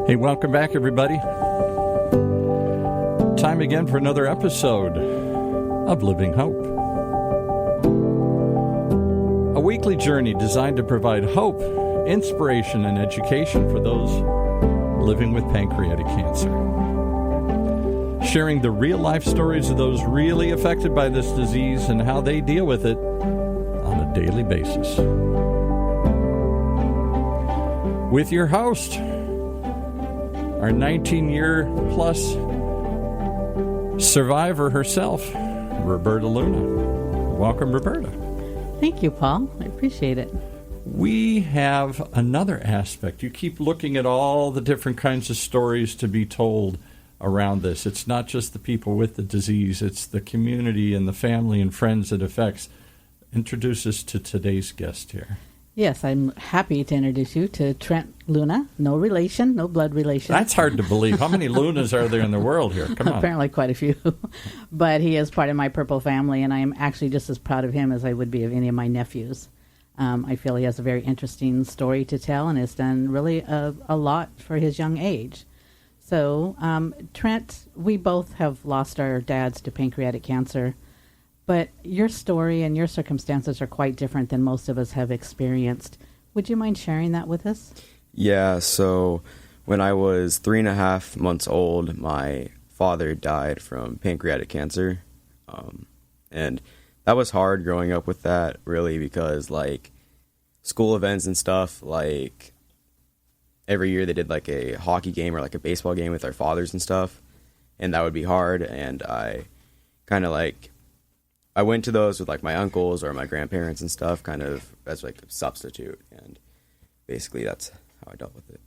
Hey, welcome back, everybody. Time again for another episode of Living Hope. A weekly journey designed to provide hope, inspiration, and education for those living with pancreatic cancer. Sharing the real-life stories of those really affected by this disease and how they deal with it on a daily basis. With your host, our 19-year-plus survivor herself, Roberta Luna. Welcome, Roberta. Thank you, Paul. I appreciate it. We have another aspect. You keep looking at all the different kinds of stories to be told around this. It's not just the people with the disease, it's the community and the family and friends it affects. Introduce us to today's guest here. Yes, I'm happy to introduce you to Trent Luna. No relation, no blood relation. That's hard to believe. How many Lunas are there in the world here? Come on. Apparently quite a few. But he is part of my Purple family, and I am actually just as proud of him as I would be of any of my nephews. I feel he has a very interesting story to tell and has done really a lot for his young age. So, Trent, we both have lost our dads to pancreatic cancer. But your story and your circumstances are quite different than most of us have experienced. Would you mind sharing that with us? Yeah, so when I was 3.5 months old, my father died from pancreatic cancer. And that was hard growing up with that, really, because, like, school events and stuff, like, every year they did, like, a hockey game or, like, a baseball game with our fathers and stuff. And that would be hard, and I kind of, like, I went to those with, like, my uncles or my grandparents and stuff, kind of as, like, a substitute, and basically that's how I dealt with it.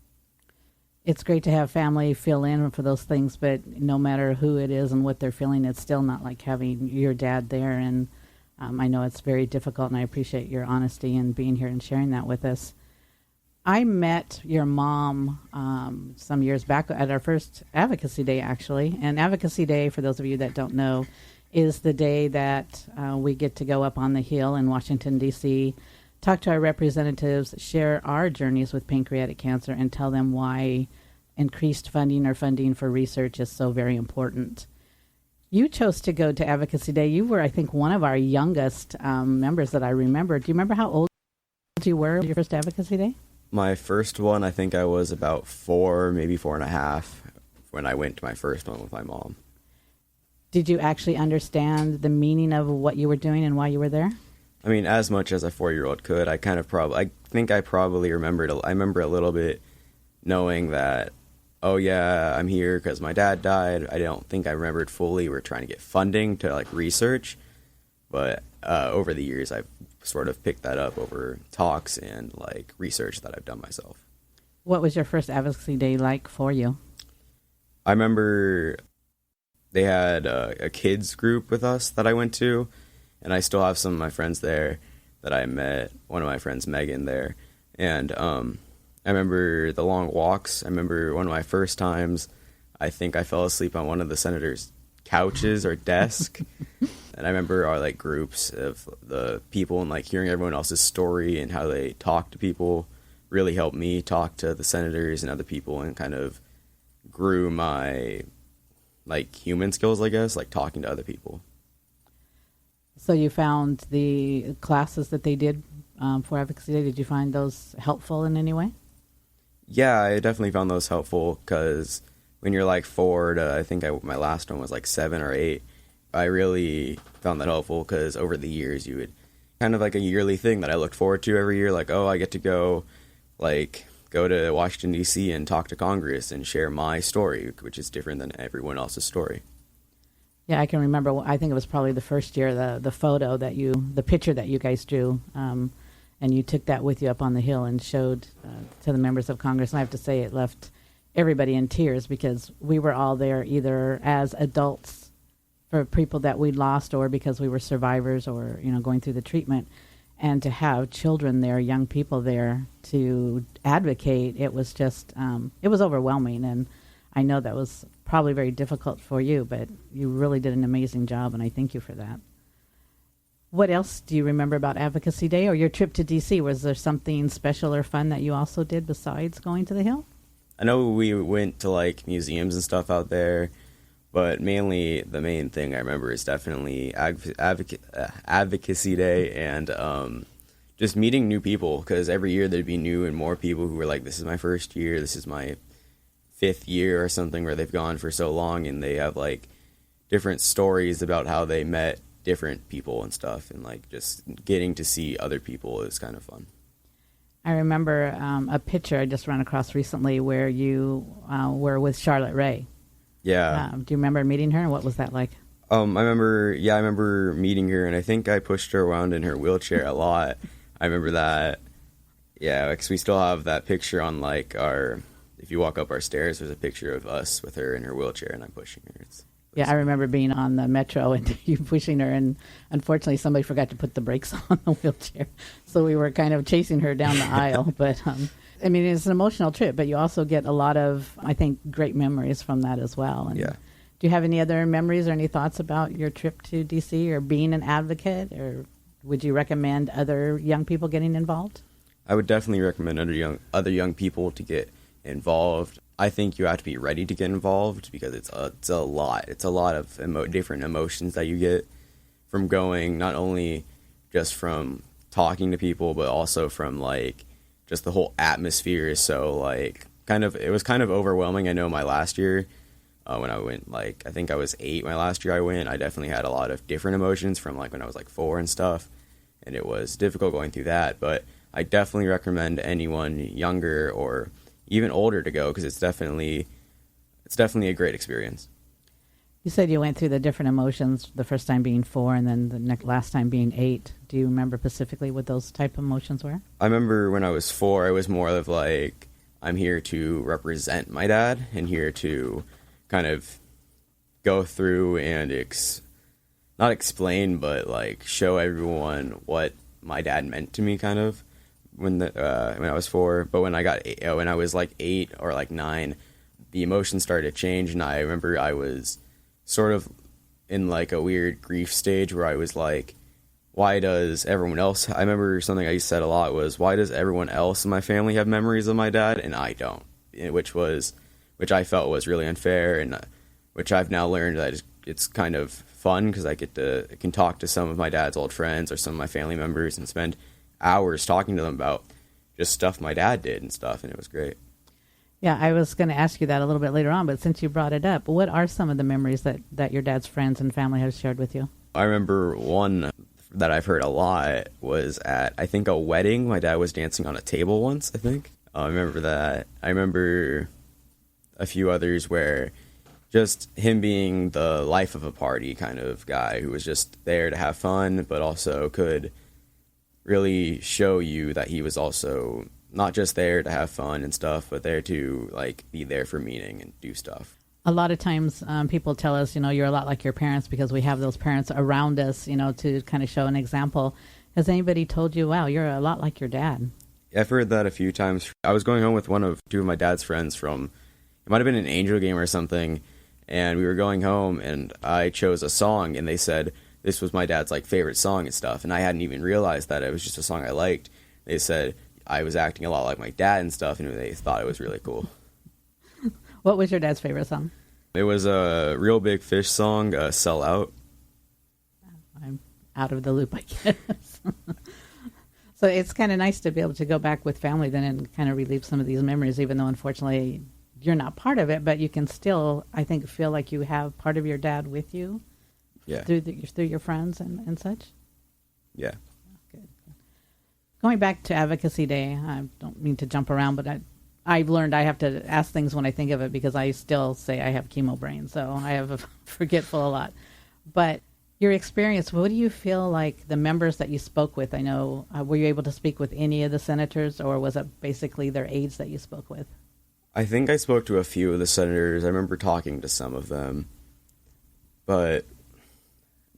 It's great to have family fill in for those things, but no matter who it is and what they're feeling, it's still not like having your dad there, and I know it's very difficult, and I appreciate your honesty and being here and sharing that with us. I met your mom some years back at our first Advocacy Day, actually, and Advocacy Day, for those of you that don't know, is the day that we get to go up on the Hill in Washington, D.C., talk to our representatives, share our journeys with pancreatic cancer, and tell them why increased funding or funding for research is so very important. You chose to go to Advocacy Day. You were, I think, one of our youngest members that I remember. Do you remember how old you were your first Advocacy Day? My first one, I think I was about 4, maybe 4.5, when I went to my first one with my mom. Did you actually understand the meaning of what you were doing and why you were there? I mean, as much as a 4-year-old could. I remember a little bit knowing that, oh yeah, I'm here because my dad died. I don't think I remembered fully. We're trying to get funding to, like, research, but over the years I've sort of picked that up over talks and, like, research that I've done myself. What was your first Advocacy Day like for you? I remember they had a kids group with us that I went to, and I still have some of my friends there that I met, one of my friends, Megan, there. And I remember the long walks. I remember one of my first times, I think I fell asleep on one of the senators' couches or desk. And I remember our, like, groups of the people and, like, hearing everyone else's story and how they talk to people really helped me talk to the senators and other people and kind of grew my, like, human skills, I guess, like talking to other people. So you found the classes that they did for Advocacy Day, did you find those helpful in any way? Yeah, I definitely found those helpful because when you're, like, 4 to, I think my last one was, like, 7 or 8, I really found that helpful because over the years you would kind of like a yearly thing that I looked forward to every year, like, oh, I get to go to Washington, D.C. and talk to Congress and share my story, which is different than everyone else's story. Yeah, I can remember, I think it was probably the first year, the picture that you guys drew, and you took that with you up on the Hill and showed to the members of Congress. And I have to say it left everybody in tears because we were all there either as adults for people that we lost or because we were survivors or, going through the treatment. And to have children there, young people there to advocate, it was just, it was overwhelming. And I know that was probably very difficult for you, but you really did an amazing job, and I thank you for that. What else do you remember about Advocacy Day or your trip to D.C.? Was there something special or fun that you also did besides going to the Hill? I know we went to like museums and stuff out there, but mainly the main thing I remember is definitely advocacy day and just meeting new people, because every year there'd be new and more people who were like, this is my first year, this is my 5th year or something, where they've gone for so long and they have like different stories about how they met different people and stuff, and like just getting to see other people is kind of fun. I remember a picture I just ran across recently where you were with Charlotte Ray. Yeah. Do you remember meeting her, and what was that like? I remember meeting her, and I think I pushed her around in her wheelchair a lot. I remember that. Yeah, because we still have that picture on like if you walk up our stairs, there's a picture of us with her in her wheelchair, and I'm pushing her. Yeah, I remember being on the metro and you pushing her, and unfortunately somebody forgot to put the brakes on the wheelchair, so we were kind of chasing her down the aisle. But I mean, it's an emotional trip, but you also get a lot of, I think, great memories from that as well. And yeah. Do you have any other memories or any thoughts about your trip to DC or being an advocate, or would you recommend other young people getting involved? I would definitely recommend other young people to get involved. I think you have to be ready to get involved, because it's a lot. It's a lot of different emotions that you get from going, not only just from talking to people, but also from like just the whole atmosphere is so like it was kind of overwhelming. I know my last year when I went, like I think I was 8 my last year I went, I definitely had a lot of different emotions from like when I was like 4 and stuff, and it was difficult going through that. But I definitely recommend anyone younger or even older to go, because it's definitely a great experience. You said you went through the different emotions, the first time being 4 and then the last time being 8. Do you remember specifically what those type of emotions were? I remember when I was 4, it was more of like, I'm here to represent my dad and here to kind of go through and not explain, but like show everyone what my dad meant to me, kind of. When I was 4, but when I was like 8 or like 9, the emotions started to change, and I remember I was sort of in like a weird grief stage where I was like, why does everyone else? I remember something I said a lot was, why does everyone else in my family have memories of my dad and I don't? Which I felt was really unfair, and which I've now learned that it's kind of fun, because I can talk to some of my dad's old friends or some of my family members and spend hours talking to them about just stuff my dad did and stuff, and it was great. Yeah, I was going to ask you that a little bit later on, but since you brought it up, what are some of the memories that your dad's friends and family have shared with you? I remember one that I've heard a lot was at, I think, a wedding. My dad was dancing on a table once, I think. I remember that. I remember a few others where just him being the life of a party kind of guy who was just there to have fun, but also could really show you that he was also not just there to have fun and stuff, but there to like be there for meaning and do stuff. A lot of times people tell us, you're a lot like your parents, because we have those parents around us, to kind of show an example. Has anybody told you, wow, you're a lot like your dad? I've heard that a few times. I was going home with two of my dad's friends from, it might have been an Angel game or something, and we were going home, and I chose a song, and they said this was my dad's like favorite song and stuff, and I hadn't even realized that it was just a song I liked. They said I was acting a lot like my dad and stuff, and they thought it was really cool. What was your dad's favorite song? It was a Real Big Fish song, Sell Out. I'm out of the loop, I guess. So it's kind of nice to be able to go back with family then and kind of relive some of these memories, even though unfortunately you're not part of it, but you can still, I think, feel like you have part of your dad with you. Yeah. Through your friends and such? Yeah. Good. Going back to Advocacy Day, I don't mean to jump around, but I've learned I have to ask things when I think of it, because I still say I have chemo brain, so I have a forgetful a lot. But your experience, what do you feel like the members that you spoke with? I know, were you able to speak with any of the senators, or was it basically their aides that you spoke with? I think I spoke to a few of the senators. I remember talking to some of them, but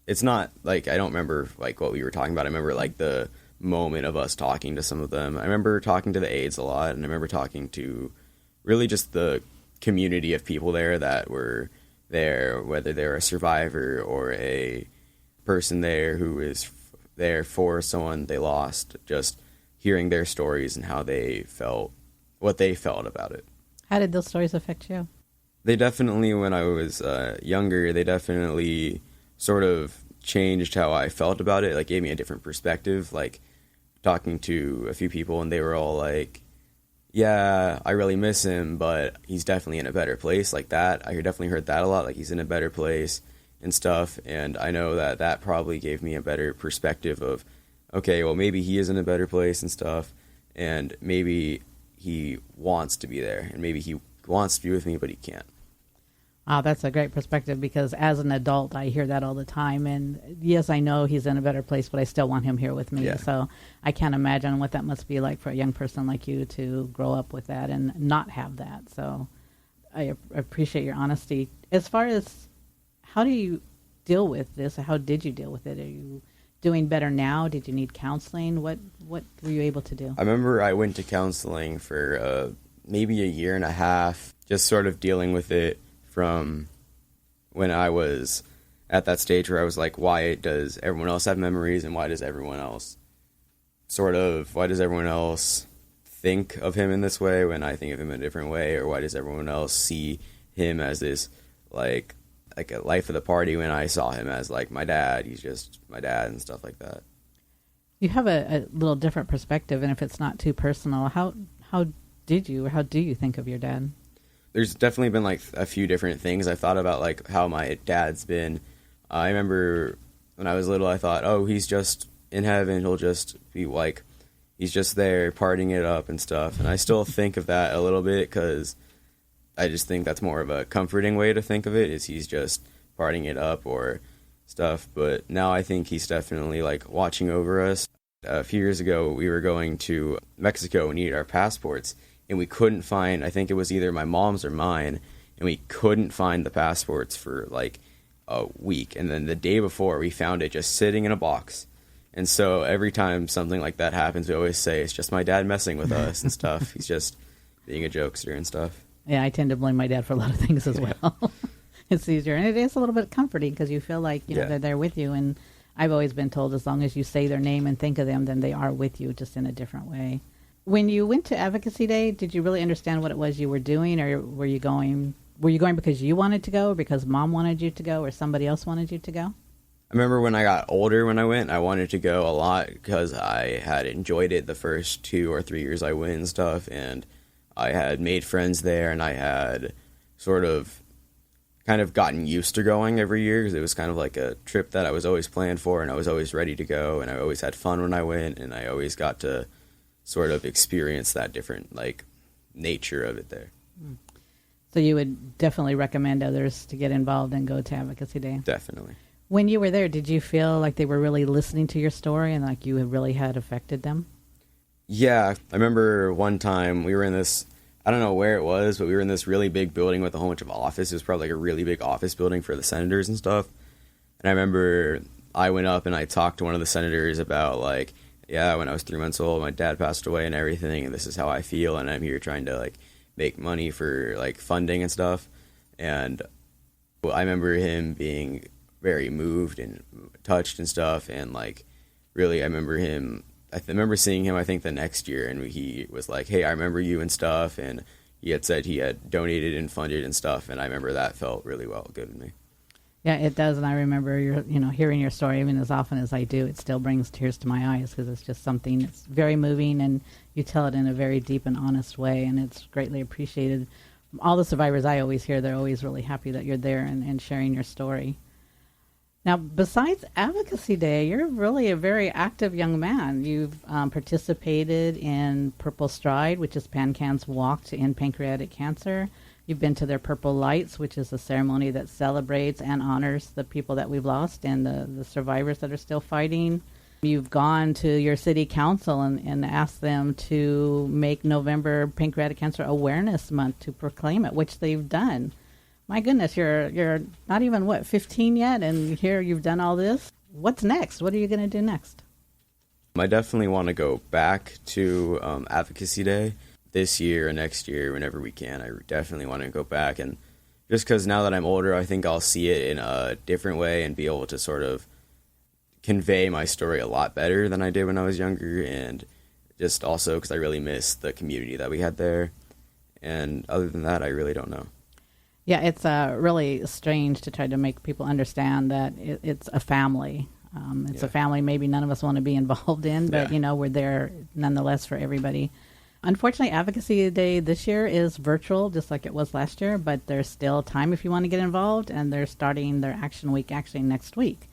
it's not like I don't remember like what we were talking about. I remember like the moment of us talking to some of them. I remember talking to the aides a lot, and I remember talking to really just the community of people there that were there, whether they're a survivor or a person there who is there for someone they lost, just hearing their stories and how they felt, what they felt about it. How did those stories affect you? They definitely, when I was younger, they definitely sort of changed how I felt about it. Like, gave me a different perspective. Like, talking to a few people, and they were all like, yeah, I really miss him, but he's definitely in a better place. Like that, I definitely heard that a lot. Like, he's in a better place and stuff. And I know that that probably gave me a better perspective of, okay, well, maybe he is in a better place and stuff, and maybe he wants to be there, and maybe he wants to be with me, but he can't. Oh, that's a great perspective, because as an adult, I hear that all the time. And yes, I know he's in a better place, but I still want him here with me. Yeah. So I can't imagine what that must be like for a young person like you to grow up with that and not have that. So I appreciate your honesty. As far as how do you deal with this? How did you deal with it? Are you doing better now? Did you need counseling? What were you able to do? I remember I went to counseling for maybe a year and a half, just sort of dealing with it from when I was at that stage where I was like, why does everyone else have memories, and why does everyone else think of him in this way when I think of him in a different way, or why does everyone else see him as this like a life of the party when I saw him as like my dad, he's just my dad and stuff like that. You have a little different perspective, and if it's not too personal, how do you think of your dad? There's definitely been like a few different things. I thought about like how my dad's been. I remember when I was little, I thought, oh, he's just in heaven. He'll just be like, he's just there partying it up and stuff. And I still think of that a little bit, because I just think that's more of a comforting way to think of it, is he's just partying it up or stuff. But now I think he's definitely like watching over us. A few years ago, we were going to Mexico and needed our passports. And we couldn't find, I think it was either my mom's or mine, and we couldn't find the passports for like a week. And then the day before, we found it just sitting in a box. And so every time something like that happens, we always say, it's just my dad messing with us and stuff. He's just being a jokester and stuff. Yeah, I tend to blame my dad for a lot of things as well. It's easier. And it is a little bit comforting, because you feel like, you know, they're there with you. And I've always been told, as long as you say their name and think of them, then they are with you, just in a different way. When you went to Advocacy Day, did you really understand what it was you were doing, or were you going because you wanted to go, or because Mom wanted you to go, or somebody else wanted you to go? I remember when I got older, when I went, I wanted to go a lot because I had enjoyed it the first 2 or 3 years I went and stuff, and I had made friends there, and I had sort of kind of gotten used to going every year, because it was kind of like a trip that I was always planned for, and I was always ready to go, and I always had fun when I went, and I always got to sort of experience that different like nature of it there. So you would definitely recommend others to get involved and go to Advocacy Day? Definitely. When you were there, did you feel like they were really listening to your story and like you really had affected them? Yeah, I remember one time we were in this, I don't know where it was, but we were in this really big building with a whole bunch of offices. It was probably like a really big office building for the senators and stuff. And I remember I went up and I talked to one of the senators about like, yeah, when I was 3 months old, my dad passed away and everything, and this is how I feel, and I'm here trying to like make money for like funding and stuff. And I remember him being very moved and touched and stuff, and like really, I remember seeing him, I think the next year, and he was like, hey, I remember you and stuff, and he had said he had donated and funded and stuff, and I remember that felt really good to me. Yeah, it does, and I remember hearing your story. Even as often as I do, it still brings tears to my eyes, because it's just something that's very moving, and you tell it in a very deep and honest way, and it's greatly appreciated. All the survivors I always hear, they're always really happy that you're there and sharing your story. Now, besides Advocacy Day, you're really a very active young man. You've participated in Purple Stride, which is PanCan's walk to end pancreatic cancer. You've been to their Purple Lights, which is a ceremony that celebrates and honors the people that we've lost and the survivors that are still fighting. You've gone to your city council and asked them to make November Pancreatic Cancer Awareness Month to proclaim it, which they've done. My goodness, you're not even, 15 yet, and here you've done all this? What's next? What are you going to do next? I definitely want to go back to Advocacy Day this year or next year, whenever we can. I definitely want to go back, and just because now that I'm older, I think I'll see it in a different way and be able to sort of convey my story a lot better than I did when I was younger, and just also because I really miss the community that we had there. And other than that, I really don't know. Yeah, it's really strange to try to make people understand that it's a family. It's a family maybe none of us want to be involved in, but, we're there nonetheless for everybody. Unfortunately, Advocacy Day this year is virtual, just like it was last year, but there's still time if you want to get involved, and they're starting their Action Week actually next week.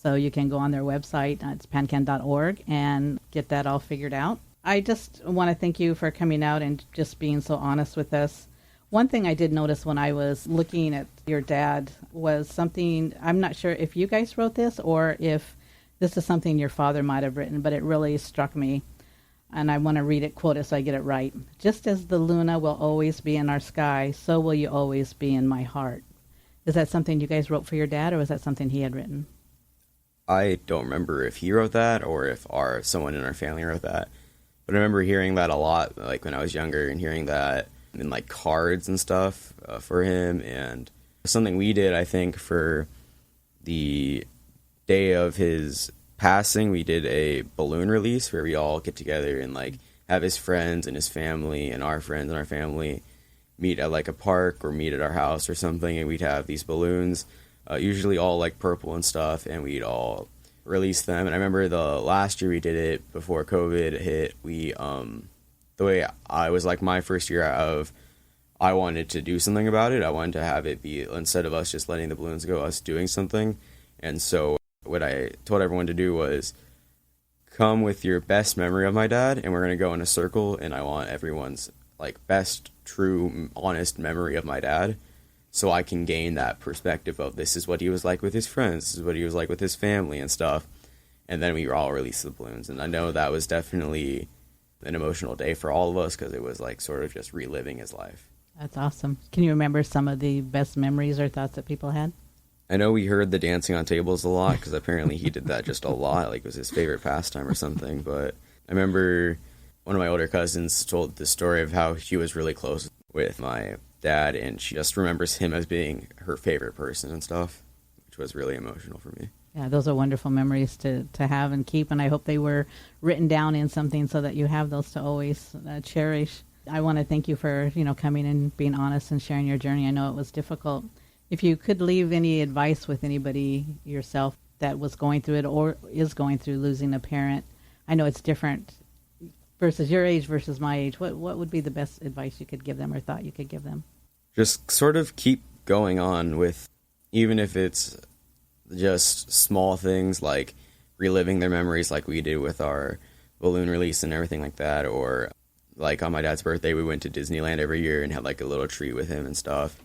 So you can go on their website, it's pancan.org, and get that all figured out. I just want to thank you for coming out and just being so honest with us. One thing I did notice when I was looking at your dad was something, I'm not sure if you guys wrote this or if this is something your father might have written, but it really struck me. And I want to read it, quote it so I get it right. Just as the Luna will always be in our sky, so will you always be in my heart. Is that something you guys wrote for your dad, or was that something he had written? I don't remember if he wrote that or if someone in our family wrote that. But I remember hearing that a lot, like when I was younger, and hearing that in like cards and stuff for him. And something we did, I think, for the day of his passing, we did a balloon release where we all get together and like have his friends and his family and our friends and our family meet at like a park or meet at our house or something, and we'd have these balloons, usually all like purple and stuff, and we'd all release them. And I remember the last year we did it before COVID hit, we the way I was like my first year of, I wanted to do something about it. I wanted to have it be, instead of us just letting the balloons go, us doing something. And so what I told everyone to do was come with your best memory of my dad, and we're going to go in a circle, and I want everyone's like best, true, honest memory of my dad, so I can gain that perspective of this is what he was like with his friends, this is what he was like with his family and stuff. And then we all released the balloons, and I know that was definitely an emotional day for all of us because it was like sort of just reliving his life. That's awesome. Can you remember some of the best memories or thoughts that people had? I know we heard the dancing on tables a lot because apparently he did that just a lot, like it was his favorite pastime or something. But I remember one of my older cousins told the story of how she was really close with my dad, and she just remembers him as being her favorite person and stuff, which was really emotional for me. Yeah, those are wonderful memories to have and keep, and I hope they were written down in something so that you have those to always cherish. I want to thank you for, coming and being honest and sharing your journey. I know it was difficult. If you could leave any advice with anybody yourself that was going through it or is going through losing a parent, I know it's different versus your age versus my age. What would be the best advice you could give them or thought you could give them? Just sort of keep going on with, even if it's just small things like reliving their memories like we did with our balloon release and everything like that, or like on my dad's birthday we went to Disneyland every year and had like a little treat with him and stuff.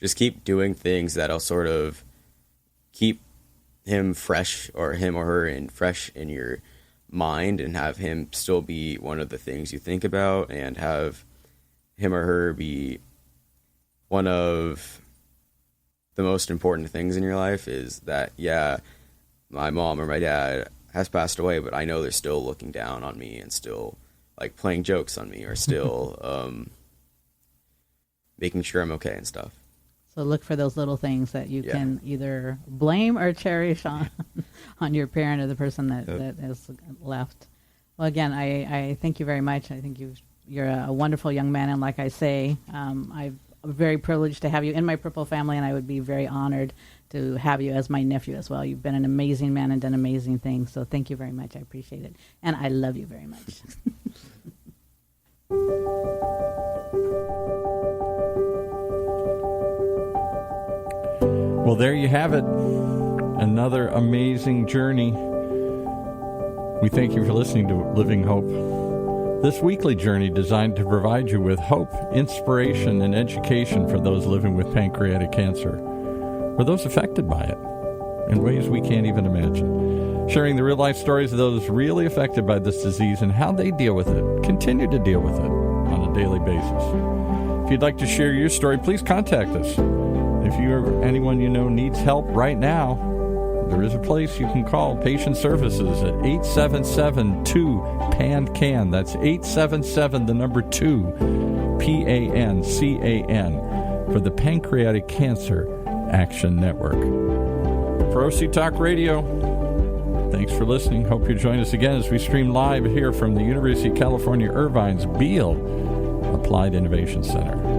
Just keep doing things that'll sort of keep him fresh, or him or her fresh in your mind, and have him still be one of the things you think about, and have him or her be one of the most important things in your life. Is that, yeah, my mom or my dad has passed away, but I know they're still looking down on me and still like playing jokes on me, or still making sure I'm okay and stuff. So look for those little things that you can either blame or cherish on your parent or the person that has left. Well, again, I thank you very much. I think you're a wonderful young man, and like I say, I'm very privileged to have you in my Purple family, and I would be very honored to have you as my nephew as well. You've been an amazing man and done amazing things, so thank you very much. I appreciate it, and I love you very much. Well, there you have it. Another amazing journey. We thank you for listening to Living Hope. This weekly journey designed to provide you with hope, inspiration, and education for those living with pancreatic cancer, or those affected by it, in ways we can't even imagine. Sharing the real-life stories of those really affected by this disease and how they deal with it, continue to deal with it on a daily basis. If you'd like to share your story, please contact us. If you or anyone you know needs help right now, there is a place you can call, Patient Services, at 877-2-PAN-CAN. That's 877-PANCAN for the Pancreatic Cancer Action Network. For OC Talk Radio, thanks for listening. Hope you join us again as we stream live here from the University of California, Irvine's Beale Applied Innovation Center.